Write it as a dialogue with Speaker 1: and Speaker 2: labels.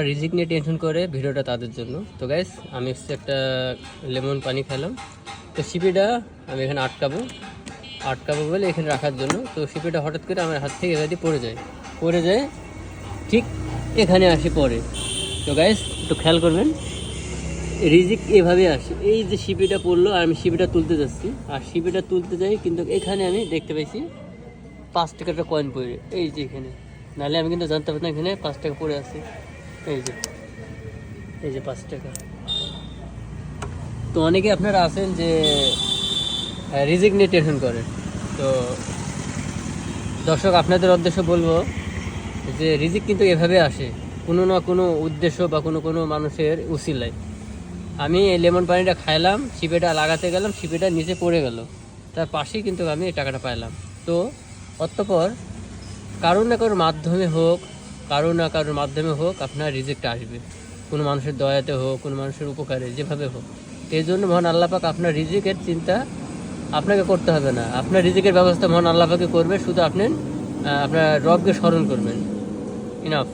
Speaker 1: রিজিক নিয়ে টেনশন করে ভিডিওটা তাদের জন্য। তো গাইস আমি একটা লেমন পানি খেলাম। তো সিপিটা আমি এখানে আটকাবো বলে এখানে রাখার জন্য। তো সিপিটা হঠাৎ করে আমার হাত থেকে এভাবে পড়ে যায় ঠিক এখানে আসে পড়ে। তো গাইস একটু খেয়াল করবেন, রিজিক এভাবে আসে। এই যে সিপিটা পড়লো আর আমি সিপিটা তুলতে যাচ্ছি, আর সিপিটা তুলতে যাই কিন্তু এখানে আমি দেখতে পাইছি 5 টাকাটা কয়েন পড়ে। এই যে এখানে, নাহলে আমি কিন্তু জানতে পারতাম এখানে 5 টাকা পড়ে আছে। এই যে 5 টাকা। তো অনেকে আপনারা আছেন যে রিজিক নিয়ে টেনশন করেন। তো দর্শক আপনাদের উদ্দেশ্য বলবো যে রিজিক কিন্তু এভাবে আসে, কোনো না কোনো উদ্দেশ্য বা কোনো মানুষের উসিলায়। আমি এই লেমন পানিটা খাইলাম, সিপেটা লাগাতে গেলাম, সিপেটা নিচে পড়ে গেল, তার পাশেই কিন্তু আমি এই টাকাটা পাইলাম। তো অতঃপর কারোর না কারোর মাধ্যমে হোক আপনার রিজিকটা আসবে, কোনো মানুষের দয়াতে হোক, কোনো মানুষের উপকারে, যেভাবে হোক। এই জন্য মহান আল্লাহ পাক আপনার রিজিকের চিন্তা আপনাকে করতে হবে না, আপনার রিজিকের ব্যবস্থা মহান আল্লাহ পাকে করবে। শুধু আপনি আপনার রবকে স্মরণ করবেন, ইনাফ।